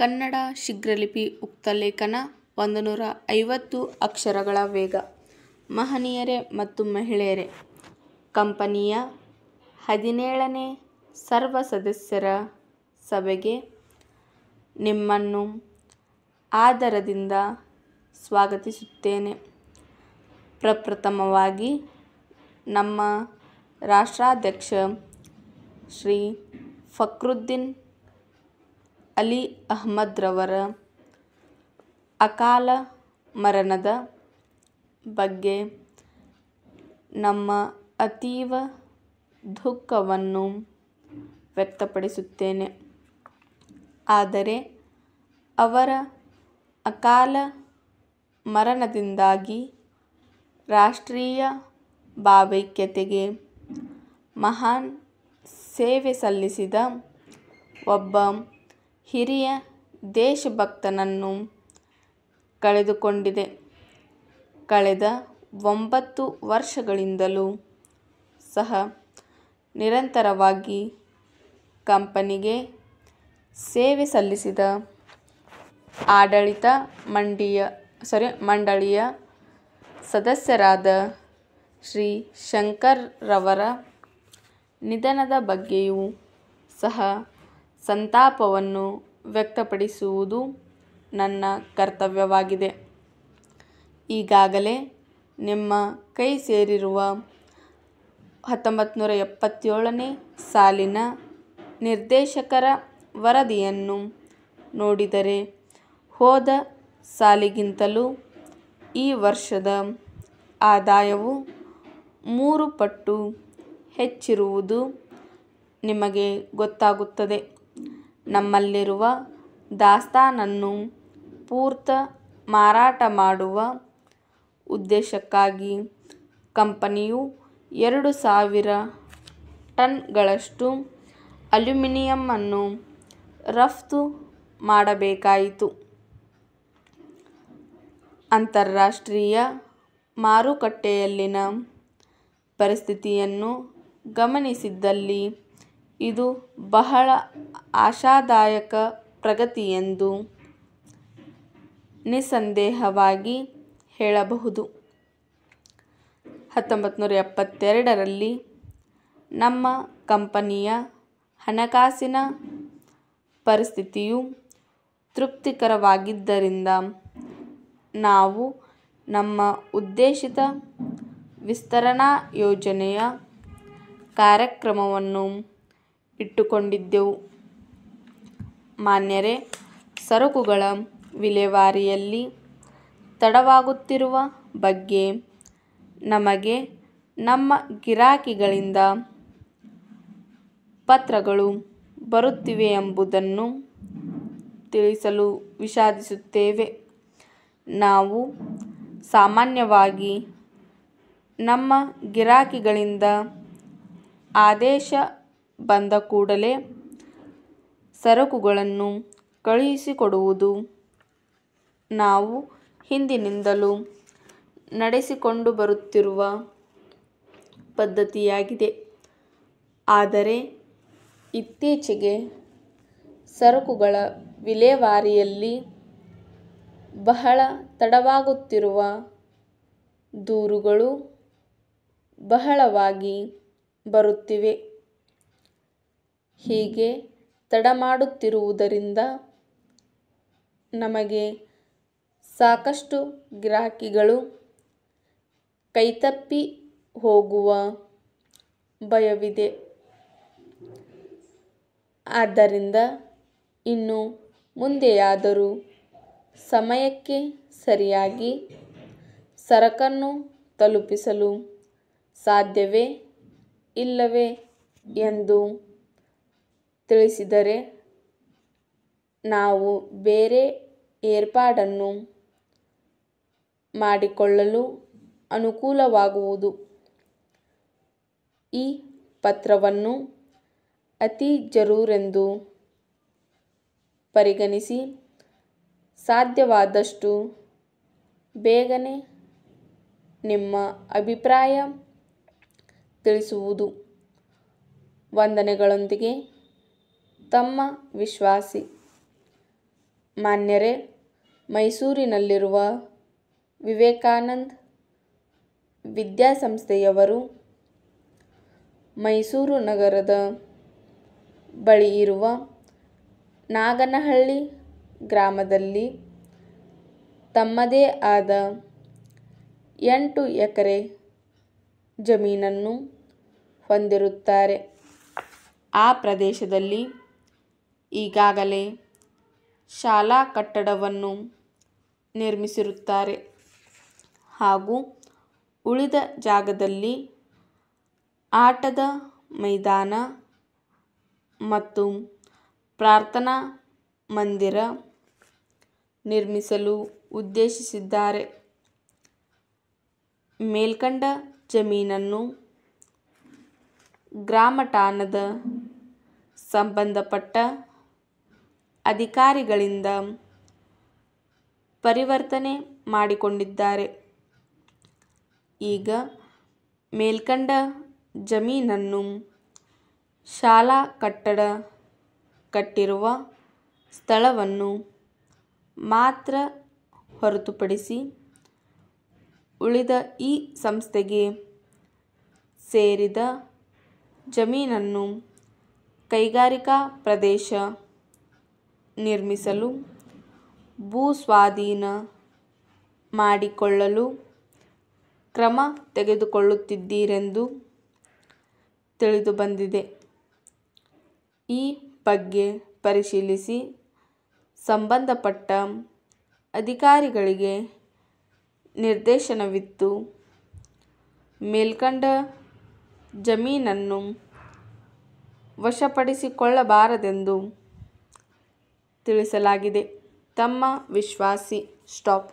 ಕನ್ನಡ ಶೀಘ್ರಲಿಪಿ ಉಕ್ತಲೇಖನ 150 ಅಕ್ಷರಗಳ ವೇಗ. ಮಹನೀಯರೇ ಮತ್ತು ಮಹಿಳೆಯರೇ, ಕಂಪನಿಯ 17ನೇ ಸರ್ವ ಸದಸ್ಯರ ಸಭೆಗೆ ನಿಮ್ಮನ್ನು ಆದರದಿಂದ ಸ್ವಾಗತಿಸುತ್ತೇನೆ. ಪ್ರಪ್ರಥಮವಾಗಿ ನಮ್ಮ ರಾಷ್ಟ್ರಾಧ್ಯಕ್ಷ ಶ್ರೀ ಫಕ್ರುದ್ದೀನ್ ಅಲಿ ಅಹ್ಮದ್ ರವರ ಅಕಾಲ ಮರಣದ ಬಗ್ಗೆ ನಮ್ಮ ಅತೀವ ದುಃಖವನ್ನು ವ್ಯಕ್ತಪಡಿಸುತ್ತೇನೆ. ಆದರೆ ಅವರ ಅಕಾಲ ಮರಣದಿಂದಾಗಿ ರಾಷ್ಟ್ರೀಯ ಭಾವೈಕ್ಯತೆಗೆ ಮಹಾನ್ ಸೇವೆ ಸಲ್ಲಿಸಿದ ಒಬ್ಬ ಹಿರಿಯ ದೇಶಭಕ್ತನನ್ನು ಕಳೆದುಕೊಂಡಿದೆ. ಕಳೆದ 9 ವರ್ಷಗಳಿಂದಲೂ ಸಹ ನಿರಂತರವಾಗಿ ಕಂಪನಿಗೆ ಸೇವೆ ಸಲ್ಲಿಸಿದ ಆಡಳಿತ ಮಂಡಳಿಯ ಸದಸ್ಯರಾದ ಶ್ರೀ ಶಂಕರ್ ರವರ ನಿಧನದ ಬಗ್ಗೆಯೂ ಸಹ ಸಂತಾಪವನ್ನು ವ್ಯಕ್ತಪಡಿಸುವುದು ನನ್ನ ಕರ್ತವ್ಯವಾಗಿದೆ. ಈಗಾಗಲೇ ನಿಮ್ಮ ಕೈ ಸೇರಿರುವ 1977ನೇ ಸಾಲಿನ ನಿರ್ದೇಶಕರ ವರದಿಯನ್ನು ನೋಡಿದರೆ ಹೋದ ಸಾಲಿಗಿಂತಲೂ ಈ ವರ್ಷದ ಆದಾಯವು 3 ಪಟ್ಟು ಹೆಚ್ಚಿರುವುದು ನಿಮಗೆ ಗೊತ್ತಾಗುತ್ತದೆ. ನಮ್ಮಲ್ಲಿರುವ ದಾಸ್ತಾನನ್ನು ಪೂರ್ತ ಮಾರಾಟ ಮಾಡುವ ಉದ್ದೇಶಕ್ಕಾಗಿ ಕಂಪನಿಯು 2,000 ಟನ್ಗಳಷ್ಟು ಅಲ್ಯೂಮಿನಿಯಂ ರಫ್ತು ಮಾಡಬೇಕಾಯಿತು. ಅಂತಾರಾಷ್ಟ್ರೀಯ ಮಾರುಕಟ್ಟೆಯಲ್ಲಿನ ಪರಿಸ್ಥಿತಿಯನ್ನು ಗಮನಿಸಿದಲ್ಲಿ ಇದು ಬಹಳ ಆಶಾದಾಯಕ ಪ್ರಗತಿಯೆಂದು ನಿಸ್ಸಂದೇಹವಾಗಿ ಹೇಳಬಹುದು. 1972ರಲ್ಲಿ ನಮ್ಮ ಕಂಪನಿಯ ಹಣಕಾಸಿನ ಪರಿಸ್ಥಿತಿಯು ತೃಪ್ತಿಕರವಾಗಿದ್ದರಿಂದ ನಾವು ನಮ್ಮ ಉದ್ದೇಶಿತ ವಿಸ್ತರಣಾ ಯೋಜನೆಯ ಕಾರ್ಯಕ್ರಮವನ್ನು ಇಟ್ಟುಕೊಂಡಿದ್ದೆವು. ಮಾನ್ಯರೇ, ಸರಕುಗಳ ವಿಲೇವಾರಿಯಲ್ಲಿ ತಡವಾಗುತ್ತಿರುವ ಬಗ್ಗೆ ನಮಗೆ ನಮ್ಮ ಗಿರಾಕಿಗಳಿಂದ ಪತ್ರಗಳು ಬರುತ್ತಿವೆಯೆಂಬುದನ್ನು ತಿಳಿಸಲು ವಿಷಾದಿಸುತ್ತೇವೆ. ನಾವು ಸಾಮಾನ್ಯವಾಗಿ ನಮ್ಮ ಗಿರಾಕಿಗಳಿಂದ ಆದೇಶ ಬಂದ ಕೂಡಲೇ ಸರಕುಗಳನ್ನು ಕಳುಹಿಸಿಕೊಡುವುದು ನಾವು ಹಿಂದಿನಿಂದಲೂ ನಡೆಸಿಕೊಂಡು ಬರುತ್ತಿರುವ ಪದ್ಧತಿಯಾಗಿದೆ. ಆದರೆ ಇತ್ತೀಚೆಗೆ ಸರಕುಗಳ ವಿಲೇವಾರಿಯಲ್ಲಿ ಬಹಳ ತಡವಾಗುತ್ತಿರುವ ದೂರುಗಳು ಬಹಳವಾಗಿ ಬರುತ್ತಿವೆ. ಹೀಗೆ ತಡಮಾಡುತ್ತಿರುವುದರಿಂದ ನಮಗೆ ಸಾಕಷ್ಟು ಗಿರಾಕಿಗಳು ಕೈತಪ್ಪಿ ಹೋಗುವ ಭಯವಿದೆ. ಆದ್ದರಿಂದ ಇನ್ನು ಮುಂದೆಯಾದರೂ ಸಮಯಕ್ಕೆ ಸರಿಯಾಗಿ ಸರಕನ್ನು ತಲುಪಿಸಲು ಸಾಧ್ಯವೇ ಇಲ್ಲವೇ ಎಂದು ತಿಳಿಸಿದರೆ ನಾವು ಬೇರೆ ಏರ್ಪಾಡನ್ನು ಮಾಡಿಕೊಳ್ಳಲು ಅನುಕೂಲವಾಗುವುದು. ಈ ಪತ್ರವನ್ನು ಅತಿ ಜರೂರೆಂದು ಪರಿಗಣಿಸಿ ಸಾಧ್ಯವಾದಷ್ಟು ಬೇಗನೆ ನಿಮ್ಮ ಅಭಿಪ್ರಾಯ ತಿಳಿಸುವುದು. ವಂದನೆಗಳೊಂದಿಗೆ ತಮ್ಮ ವಿಶ್ವಾಸಿ ಮಾನ್ಯರೇ, ಮೈಸೂರಿನಲ್ಲಿರುವ ವಿವೇಕಾನಂದ ವಿದ್ಯಾಸಂಸ್ಥೆಯವರು ಮೈಸೂರು ನಗರದ ಬಳಿ ಇರುವ ನಾಗನಹಳ್ಳಿ ಗ್ರಾಮದಲ್ಲಿ ತಮ್ಮದೇ ಆದ 8 ಎಕರೆ ಜಮೀನನ್ನು ಹೊಂದಿರುತ್ತಾರೆ. ಆ ಪ್ರದೇಶದಲ್ಲಿ ಈಗಾಗಲೇ ಶಾಲಾ ಕಟ್ಟಡವನ್ನು ನಿರ್ಮಿಸಿರುತ್ತಾರೆ ಹಾಗೂ ಉಳಿದ ಜಾಗದಲ್ಲಿ ಆಟದ ಮೈದಾನ ಮತ್ತು ಪ್ರಾರ್ಥನಾ ಮಂದಿರ ನಿರ್ಮಿಸಲು ಉದ್ದೇಶಿಸಿದ್ದಾರೆ. ಮೇಲ್ಕಂಡ ಜಮೀನನ್ನು ಗ್ರಾಮ ಠಾಣದ ಸಂಬಂಧಪಟ್ಟ ಅಧಿಕಾರಿಗಳಿಂದ ಪರಿವರ್ತನೆ ಮಾಡಿಕೊಂಡಿದ್ದಾರೆ. ಈಗ ಮೇಲ್ಕಂಡ ಜಮೀನನ್ನು ಶಾಲಾ ಕಟ್ಟಡ ಕಟ್ಟಿರುವ ಸ್ಥಳವನ್ನು ಮಾತ್ರ ಹೊರತುಪಡಿಸಿ ಉಳಿದ ಈ ಸಂಸ್ಥೆಗೆ ಸೇರಿದ ಜಮೀನನ್ನು ಕೈಗಾರಿಕಾ ಪ್ರದೇಶ ನಿರ್ಮಿಸಲು ಭೂಸ್ವಾಧೀನ ಮಾಡಿಕೊಳ್ಳಲು ಕ್ರಮ ತೆಗೆದುಕೊಳ್ಳುತ್ತಿದ್ದೀರೆಂದು ತಿಳಿದುಬಂದಿದೆ. ಈ ಬಗ್ಗೆ ಪರಿಶೀಲಿಸಿ ಸಂಬಂಧಪಟ್ಟ ಅಧಿಕಾರಿಗಳಿಗೆ ನಿರ್ದೇಶನವಿತ್ತು ಮೇಲ್ಕಂಡ ಜಮೀನನ್ನು ವಶಪಡಿಸಿಕೊಳ್ಳಬಾರದೆಂದು ತಿಳಿಸಲಾಗಿದೆ. ತಮ್ಮ ವಿಶ್ವಾಸಿ ಸ್ಟಾಪ್